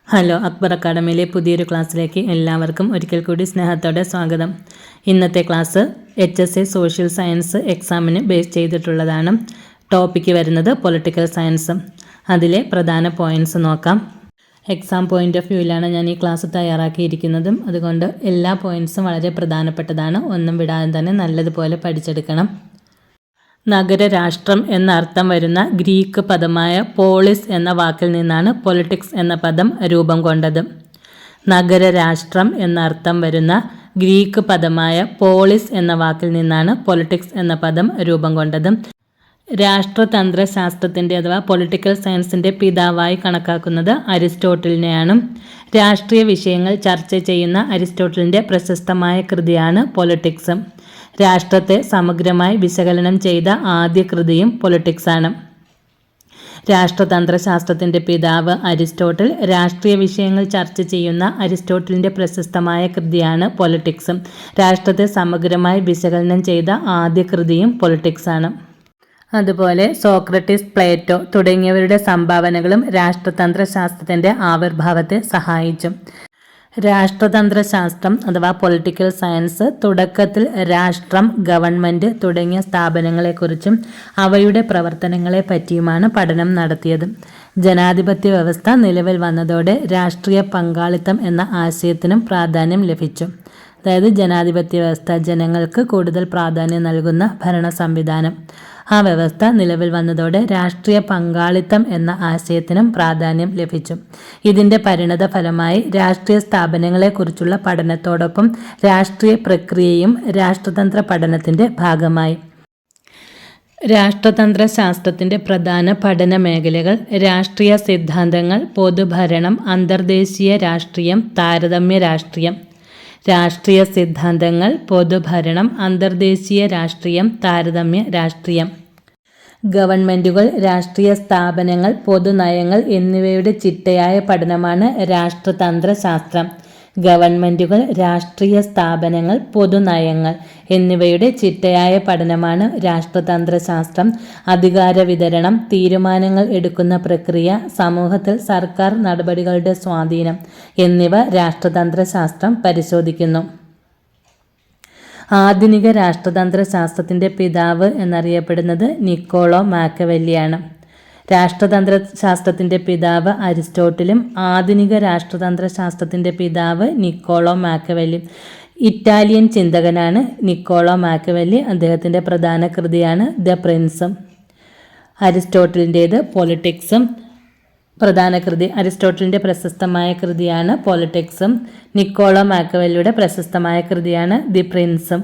Hello, Akbar അക്കാഡമിയിലെ പുതിയൊരു ക്ലാസ്സിലേക്ക് എല്ലാവർക്കും ഒരിക്കൽ കൂടി സ്നേഹത്തോടെ സ്വാഗതം. ഇന്നത്തെ ക്ലാസ് HSA സോഷ്യൽ സയൻസ് എക്സാമിന് ബേസ് ചെയ്തിട്ടുള്ളതാണ്. ടോപ്പിക്ക് വരുന്നത് പൊളിറ്റിക്കൽ സയൻസ്. അതിലെ പ്രധാന പോയിൻറ്റ്സ് നോക്കാം. എക്സാം പോയിൻ്റ് ഓഫ് വ്യൂവിലാണ് ഞാൻ ഈ ക്ലാസ് തയ്യാറാക്കിയിരിക്കുന്നതും. അതുകൊണ്ട് എല്ലാ പോയിൻറ്റ്സും വളരെ പ്രധാനപ്പെട്ടതാണ്. ഒന്നും വിടാതെ തന്നെ നല്ലതുപോലെ പഠിച്ചെടുക്കണം. നഗരരാഷ്ട്രം എന്ന അർത്ഥം വരുന്ന ഗ്രീക്ക് പദമായ പോളിസ് എന്ന വാക്കിൽ നിന്നാണ് പൊളിറ്റിക്സ് എന്ന പദം രൂപം കൊണ്ടത്. നഗരരാഷ്ട്രം എന്ന അർത്ഥം വരുന്ന ഗ്രീക്ക് പദമായ പോളിസ് എന്ന വാക്കിൽ നിന്നാണ് പൊളിറ്റിക്സ് എന്ന പദം രൂപം കൊണ്ടത്. രാഷ്ട്രതന്ത്ര ശാസ്ത്രത്തിൻ്റെ അഥവാ പൊളിറ്റിക്കൽ സയൻസിൻ്റെ പിതാവായി കണക്കാക്കുന്നത് അരിസ്റ്റോട്ടിലിനെയാണ്. രാഷ്ട്രീയ വിഷയങ്ങൾ ചർച്ച ചെയ്യുന്ന അരിസ്റ്റോട്ടിലിൻ്റെ പ്രശസ്തമായ കൃതിയാണ് പൊളിറ്റിക്സ്. രാഷ്ട്രത്തെ സമഗ്രമായി വിശകലനം ചെയ്ത ആദ്യ കൃതിയും പൊളിറ്റിക്സാണ്. രാഷ്ട്രതന്ത്ര ശാസ്ത്രത്തിൻ്റെ പിതാവ് അരിസ്റ്റോട്ടിൽ. രാഷ്ട്രീയ വിഷയങ്ങൾ ചർച്ച ചെയ്യുന്ന അരിസ്റ്റോട്ടിലിൻ്റെ പ്രശസ്തമായ കൃതിയാണ് പൊളിറ്റിക്സ്. രാഷ്ട്രത്തെ സമഗ്രമായി വിശകലനം ചെയ്ത ആദ്യ കൃതിയും പൊളിറ്റിക്സാണ്. അതുപോലെ സോക്രട്ടീസ്, പ്ലേറ്റോ തുടങ്ങിയവരുടെ സംഭാവനകളും രാഷ്ട്രതന്ത്ര ശാസ്ത്രത്തിൻ്റെ ആവിർഭാവത്തെ സഹായിച്ചു. രാഷ്ട്രതന്ത്ര ശാസ്ത്രം അഥവാ പൊളിറ്റിക്കൽ സയൻസ് തുടക്കത്തിൽ രാഷ്ട്രം, ഗവൺമെൻറ് തുടങ്ങിയ സ്ഥാപനങ്ങളെക്കുറിച്ചും അവയുടെ പ്രവർത്തനങ്ങളെ പറ്റിയുമാണ് പഠനം നടത്തിയത്. ജനാധിപത്യ വ്യവസ്ഥ നിലവിൽ വന്നതോടെ രാഷ്ട്രീയ പങ്കാളിത്തം എന്ന ആശയത്തിനും പ്രാധാന്യം ലഭിച്ചു. അതായത് ജനാധിപത്യ വ്യവസ്ഥ, ജനങ്ങൾക്ക് കൂടുതൽ പ്രാധാന്യം നൽകുന്ന ഭരണ സംവിധാനം. ആ വ്യവസ്ഥ നിലവിൽ വന്നതോടെ രാഷ്ട്രീയ പങ്കാളിത്തം എന്ന ആശയത്തിനും പ്രാധാന്യം ലഭിച്ചു. ഇതിൻ്റെ പരിണത ഫലമായി രാഷ്ട്രീയ സ്ഥാപനങ്ങളെക്കുറിച്ചുള്ള പഠനത്തോടൊപ്പം രാഷ്ട്രീയ പ്രക്രിയയും രാഷ്ട്രതന്ത്ര പഠനത്തിൻ്റെ ഭാഗമായി. രാഷ്ട്രതന്ത്ര ശാസ്ത്രത്തിൻ്റെ പ്രധാന പഠന മേഖലകൾ രാഷ്ട്രീയ സിദ്ധാന്തങ്ങൾ, പൊതുഭരണം, അന്തർദേശീയ രാഷ്ട്രീയം, താരതമ്യ രാഷ്ട്രീയം. രാഷ്ട്രീയ സിദ്ധാന്തങ്ങൾ, പൊതുഭരണം, അന്തർദേശീയ രാഷ്ട്രീയം, താരതമ്യ രാഷ്ട്രീയം. ഗവൺമെൻറ്റുകൾ, രാഷ്ട്രീയ സ്ഥാപനങ്ങൾ, പൊതുനയങ്ങൾ എന്നിവയുടെ ചിട്ടയായ പഠനമാണ് രാഷ്ട്രതന്ത്ര ശാസ്ത്രം. ഗവൺമെൻറ്റുകൾ, രാഷ്ട്രീയ സ്ഥാപനങ്ങൾ, പൊതുനയങ്ങൾ എന്നിവയുടെ ചിട്ടയായ പഠനമാണ് രാഷ്ട്രതന്ത്ര ശാസ്ത്രം. അധികാര വിതരണം, തീരുമാനങ്ങൾ എടുക്കുന്ന പ്രക്രിയ, സമൂഹത്തിൽ സർക്കാർ നടപടികളുടെ സ്വാധീനം എന്നിവ രാഷ്ട്രതന്ത്ര ശാസ്ത്രം പരിശോധിക്കുന്നു. ആധുനിക രാഷ്ട്രതന്ത്ര ശാസ്ത്രത്തിൻ്റെ പിതാവ് എന്നറിയപ്പെടുന്നത് നിക്കോളോ മാക്കവെല്ലിയാണ്. രാഷ്ട്രതന്ത്ര ശാസ്ത്രത്തിൻ്റെ പിതാവ് അരിസ്റ്റോട്ടിലും ആധുനിക രാഷ്ട്രതന്ത്ര ശാസ്ത്രത്തിൻ്റെ പിതാവ് നിക്കോളോ മാക്കവെല്ലി. ഇറ്റാലിയൻ ചിന്തകനാണ് നിക്കോളോ മാക്കവെല്ലി. അദ്ദേഹത്തിൻ്റെ പ്രധാന കൃതിയാണ് ദ പ്രിൻസും. അരിസ്റ്റോട്ടിലിൻ്റേത് പൊളിറ്റിക്സും. പ്രധാന കൃതി അരിസ്റ്റോട്ടിലിൻ്റെ പ്രശസ്തമായ കൃതിയാണ് പൊളിറ്റിക്സും. നിക്കോളോ മാക്കവെല്ലിയുടെ പ്രശസ്തമായ കൃതിയാണ് ദി പ്രിൻസും.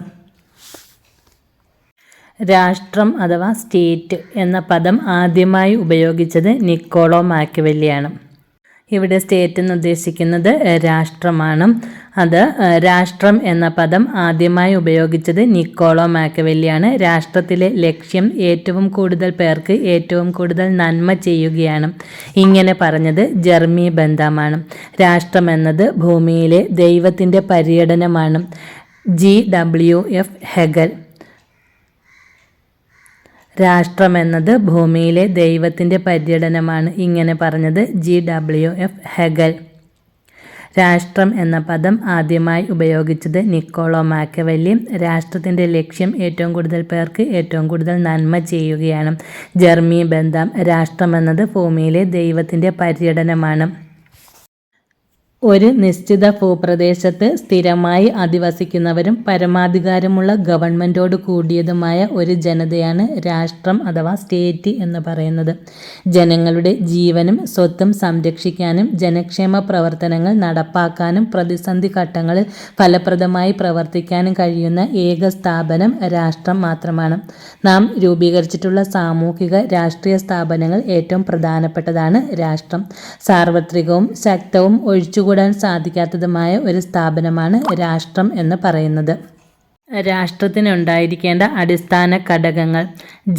രാഷ്ട്രം അഥവാ സ്റ്റേറ്റ് എന്ന പദം ആദ്യമായി ഉപയോഗിച്ചത് നിക്കോളോ മാക്കവെല്ലിയാണ്. ഇവിടെ സ്റ്റേറ്റ് എന്ന് ഉദ്ദേശിക്കുന്നത് രാഷ്ട്രമാണ്. അത് രാഷ്ട്രം എന്ന പദം ആദ്യമായി ഉപയോഗിച്ചത് നിക്കോളോ മാക്കവെല്ലിയാണ്. രാഷ്ട്രത്തിലെ ലക്ഷ്യം ഏറ്റവും കൂടുതൽ പേർക്ക് ഏറ്റവും കൂടുതൽ നന്മ ചെയ്യുകയാണ്. ഇങ്ങനെ പറഞ്ഞത് ജെർമി ബെന്താമാണ്. രാഷ്ട്രം എന്നത് ഭൂമിയിലെ ദൈവത്തിൻ്റെ പര്യടനമാണ്. GWF Hegel. രാഷ്ട്രമെന്നത് ഭൂമിയിലെ ദൈവത്തിൻ്റെ പര്യടനമാണ്. ഇങ്ങനെ പറഞ്ഞത് GWF ഹെഗൽ. രാഷ്ട്രം എന്ന പദം ആദ്യമായി ഉപയോഗിച്ചത് നിക്കോളോ മാക്കവെല്ലി. രാഷ്ട്രത്തിൻ്റെ ലക്ഷ്യം ഏറ്റവും കൂടുതൽ പേർക്ക് ഏറ്റവും കൂടുതൽ നന്മ ചെയ്യുകയാണ്. Jeremy Bentham. രാഷ്ട്രമെന്നത് ഭൂമിയിലെ ദൈവത്തിൻ്റെ പര്യടനമാണ്. ഒരു നിശ്ചിത ഭൂപ്രദേശത്ത് സ്ഥിരമായി അധിവസിക്കുന്നവരും പരമാധികാരമുള്ള ഗവൺമെൻറ്റോട് കൂടിയതുമായ ഒരു ജനതയാണ് രാഷ്ട്രം അഥവാ സ്റ്റേറ്റ് എന്ന് പറയുന്നത്. ജനങ്ങളുടെ ജീവനും സ്വത്തും സംരക്ഷിക്കാനും ജനക്ഷേമ പ്രവർത്തനങ്ങൾ നടപ്പാക്കാനും പ്രതിസന്ധി ഘട്ടങ്ങളിൽ ഫലപ്രദമായി പ്രവർത്തിക്കാനും കഴിയുന്ന ഏക സ്ഥാപനം രാഷ്ട്രം മാത്രമാണ്. നാം രൂപീകരിച്ചിട്ടുള്ള സാമൂഹിക രാഷ്ട്രീയ സ്ഥാപനങ്ങൾ ഏറ്റവും പ്രധാനപ്പെട്ടതാണ് രാഷ്ട്രം. സാർവത്രികവും ശക്തവും ഒഴിച്ചുകൂടാൻ സാധിക്കാത്തതുമായ ഒരു സ്ഥാപനമാണ് രാഷ്ട്രം എന്ന് പറയുന്നത്. രാഷ്ട്രത്തിനുണ്ടായിരിക്കേണ്ട അടിസ്ഥാന ഘടകങ്ങൾ: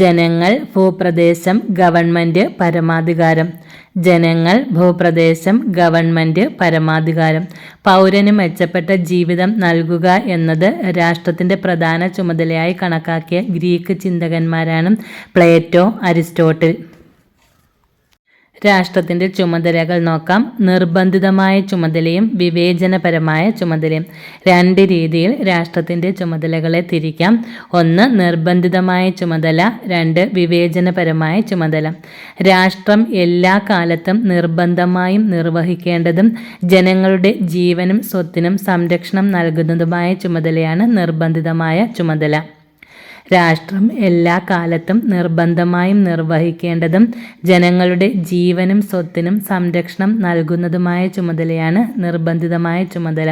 ജനങ്ങൾ, ഭൂപ്രദേശം, ഗവൺമെൻറ്, പരമാധികാരം. ജനങ്ങൾ, ഭൂപ്രദേശം, ഗവൺമെൻറ്, പരമാധികാരം. പൗരന് മെച്ചപ്പെട്ട ജീവിതം നൽകുക എന്നത് രാഷ്ട്രത്തിൻ്റെ പ്രധാന ചുമതലയായി കണക്കാക്കിയ ഗ്രീക്ക് ചിന്തകന്മാരാണ് പ്ലേറ്റോ, അരിസ്റ്റോട്ടിൽ. രാഷ്ട്രത്തിൻ്റെ ചുമതലകൾ നോക്കാം. നിർബന്ധിതമായ ചുമതലയും വിവേചനപരമായ ചുമതലയും. രണ്ട് രീതിയിൽ രാഷ്ട്രത്തിൻ്റെ ചുമതലകളെ തിരിക്കാം. ഒന്ന് നിർബന്ധിതമായ ചുമതല, രണ്ട് വിവേചനപരമായ ചുമതല. രാഷ്ട്രം എല്ലാ കാലത്തും നിർബന്ധമായും നിർവഹിക്കേണ്ടതും ജനങ്ങളുടെ ജീവനും സ്വത്തിനും സംരക്ഷണം നൽകുന്നതുമായ ചുമതലയാണ് നിർബന്ധിതമായ ചുമതല. രാഷ്ട്രം എല്ലാ കാലത്തും നിർബന്ധമായും നിർവഹിക്കേണ്ടതും ജനങ്ങളുടെ ജീവനും സ്വത്തിനും സംരക്ഷണം നൽകുന്നതുമായ ചുമതലയാണ് നിർബന്ധിതമായ ചുമതല.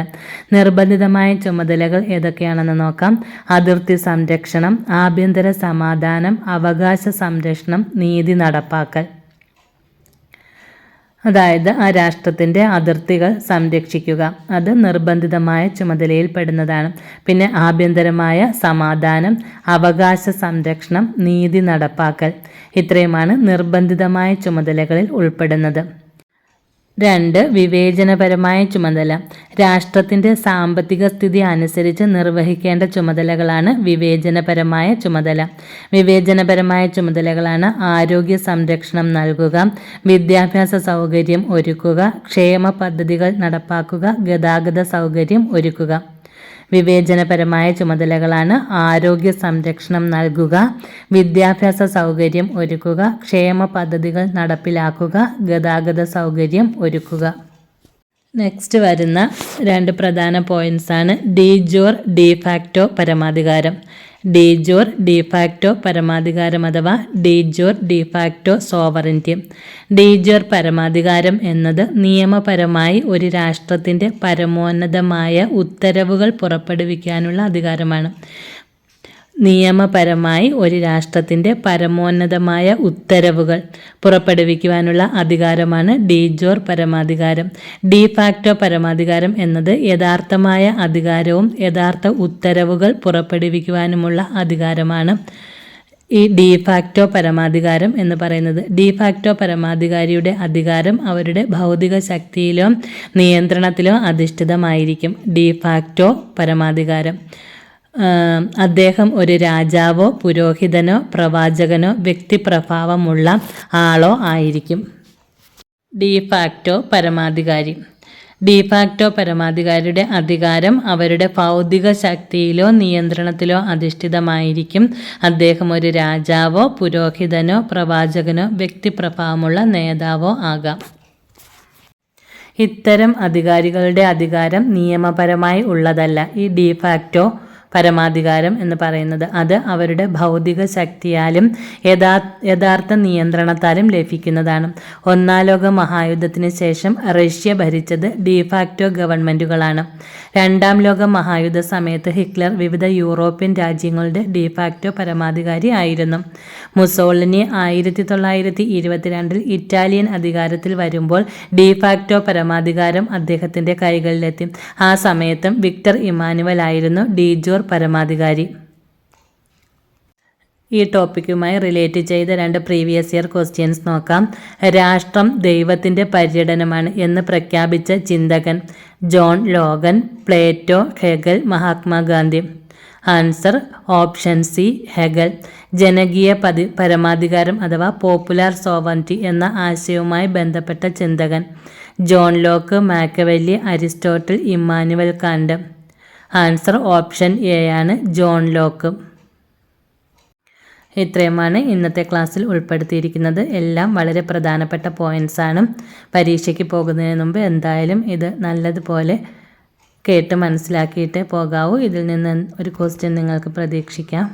നിർബന്ധിതമായ ചുമതലകൾ ഏതൊക്കെയാണെന്ന് നോക്കാം. അതിർത്തി സംരക്ഷണം, ആഭ്യന്തര സമാധാനം, അവകാശ സംരക്ഷണം, നീതി നടപ്പാക്കൽ. അതായത് ആ രാഷ്ട്രത്തിൻ്റെ അതിർത്തികൾ സംരക്ഷിക്കുക, അത് നിർബന്ധിതമായ ചുമതലയിൽ പെടുന്നതാണ്. പിന്നെ ആഭ്യന്തരമായ സമാധാനം, അവകാശ സംരക്ഷണം, നീതി നടപ്പാക്കൽ, ഇത്രയുമാണ് നിർബന്ധിതമായ ചുമതലകളിൽ ഉൾപ്പെടുന്നത്. രണ്ട് വിവേചനപരമായ ചുമതല. രാഷ്ട്രത്തിൻ്റെ സാമ്പത്തിക സ്ഥിതി അനുസരിച്ച് നിർവഹിക്കേണ്ട ചുമതലകളാണ് വിവേചനപരമായ ചുമതല. വിവേചനപരമായ ചുമതലകളാണ് ആരോഗ്യ സംരക്ഷണം നൽകുക, വിദ്യാഭ്യാസ സൗകര്യം ഒരുക്കുക, ക്ഷേമ പദ്ധതികൾ നടപ്പാക്കുക, ഗതാഗത സൗകര്യം ഒരുക്കുക. വിവേചനപരമായ ചുമതലകളാണ് ആരോഗ്യ സംരക്ഷണം നൽകുക, വിദ്യാഭ്യാസ സൗകര്യം ഒരുക്കുക, ക്ഷേമ പദ്ധതികൾ നടപ്പിലാക്കുക, ഗതാഗത സൗകര്യം ഒരുക്കുക. നെക്സ്റ്റ് വരുന്ന രണ്ട് പ്രധാന പോയിന്റ്സാണ് ഡി ജോർ ഡി ഫാക്ടോ പരമാധികാരം. ഡി ജോർ ഡി ഫാക്ടോ പരമാധികാരം അഥവാ de jure de facto sovereignty. De jure പരമാധികാരം എന്നത് നിയമപരമായി ഒരു രാഷ്ട്രത്തിൻ്റെ പരമോന്നതമായ ഉത്തരവുകൾ പുറപ്പെടുവിക്കാനുള്ള അധികാരമാണ്. നിയമപരമായി ഒരു രാഷ്ട്രത്തിൻ്റെ പരമോന്നതമായ ഉത്തരവുകൾ പുറപ്പെടുവിക്കുവാനുള്ള അധികാരമാണ് ഡി ജോർ പരമാധികാരം. ഡി ഫാക്ടോ പരമാധികാരം എന്നത് യഥാർത്ഥമായ അധികാരവും യഥാർത്ഥ ഉത്തരവുകൾ പുറപ്പെടുവിക്കുവാനുമുള്ള അധികാരമാണ് ഈ ഡി ഫാക്ടോ പരമാധികാരം എന്ന് പറയുന്നത്. ഡി ഫാക്ടോ പരമാധികാരിയുടെ അധികാരം അവരുടെ ഭൗതിക ശക്തിയിലോ നിയന്ത്രണത്തിലോ അധിഷ്ഠിതമായിരിക്കും. ഡി ഫാക്ടോ പരമാധികാരം അദ്ദേഹം ഒരു രാജാവോ പുരോഹിതനോ പ്രവാചകനോ വ്യക്തിപ്രഭാവമുള്ള ആളോ ആയിരിക്കും. ഡി ഫാക്ടോ പരമാധികാരി. ഡി ഫാക്ടോ പരമാധികാരിയുടെ അധികാരം അവരുടെ ഭൗതിക ശക്തിയിലോ നിയന്ത്രണത്തിലോ അധിഷ്ഠിതമായിരിക്കും. അദ്ദേഹം ഒരു രാജാവോ പുരോഹിതനോ പ്രവാചകനോ വ്യക്തിപ്രഭാവമുള്ള നേതാവോ ആകാം. ഇത്തരം അധികാരികളുടെ അധികാരം നിയമപരമായി ഉള്ളതല്ല. ഈ ഡി ഫാക്ടോ പരമാധികാരം എന്ന് പറയുന്നത് അത് അവരുടെ ഭൗതിക ശക്തിയാലും യഥാർത്ഥ നിയന്ത്രണത്താലും ലഭിക്കുന്നതാണ്. ഒന്നാം ലോക മഹായുദ്ധത്തിന് ശേഷം റഷ്യ ഭരിച്ചത് ഡിഫാക്ടോ ഗവൺമെൻറ്റുകളാണ്. രണ്ടാം ലോക മഹായുദ്ധ സമയത്ത് ഹിറ്റ്ലർ വിവിധ യൂറോപ്യൻ രാജ്യങ്ങളുടെ ഡിഫാക്ടോ പരമാധികാരി ആയിരുന്നു. മുസോളിനി 1922 ഇറ്റാലിയൻ അധികാരത്തിൽ വരുമ്പോൾ ഡിഫാക്ടോ പരമാധികാരം അദ്ദേഹത്തിൻ്റെ കൈകളിലെത്തി. ആ സമയത്തും വിക്ടർ ഇമ്മാനുവൽ ആയിരുന്നു ഡി ജോർ പരമാധികാരി. ഈ ടോപ്പിക്കുമായി റിലേറ്റ് ചെയ്ത രണ്ട് പ്രീവിയസ് ഇയർ ക്വസ്റ്റ്യൻസ് നോക്കാം. രാഷ്ട്രം ദൈവത്തിൻ്റെ പര്യടനമാണ് എന്ന് പ്രഖ്യാപിച്ച ചിന്തകൻ John Logan, Plato, Hegel, Mahatma Gandhi. Answer option C Hegel. ജനകീയ പരമാധികാരം അഥവാ പോപ്പുലർ സോവറിറ്റി എന്ന ആശയവുമായി ബന്ധപ്പെട്ട ചിന്തകൻ John Locke, Machiavelli, Aristotle, Immanuel Kant. Answer option A ആണ് ജോൺ ലോക്ക്. ഇത്രയുമാണ് ഇന്നത്തെ ക്ലാസ്സിൽ ഉൾപ്പെടുത്തിയിരിക്കുന്നത്. എല്ലാം വളരെ പ്രധാനപ്പെട്ട പോയിൻറ്റ്സ് ആണ്. പരീക്ഷയ്ക്ക് പോകുന്നതിന് മുമ്പ് എന്തായാലും ഇത് നല്ലതുപോലെ കേട്ട് മനസ്സിലാക്കിയിട്ടേ പോകാവൂ. ഇതിൽ നിന്ന് ഒരു ക്വസ്റ്റ്യൻ നിങ്ങൾക്ക് പ്രതീക്ഷിക്കാം.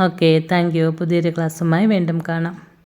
Okay, thank you. പുതിയൊരു ക്ലാസ്സുമായി വീണ്ടും കാണാം.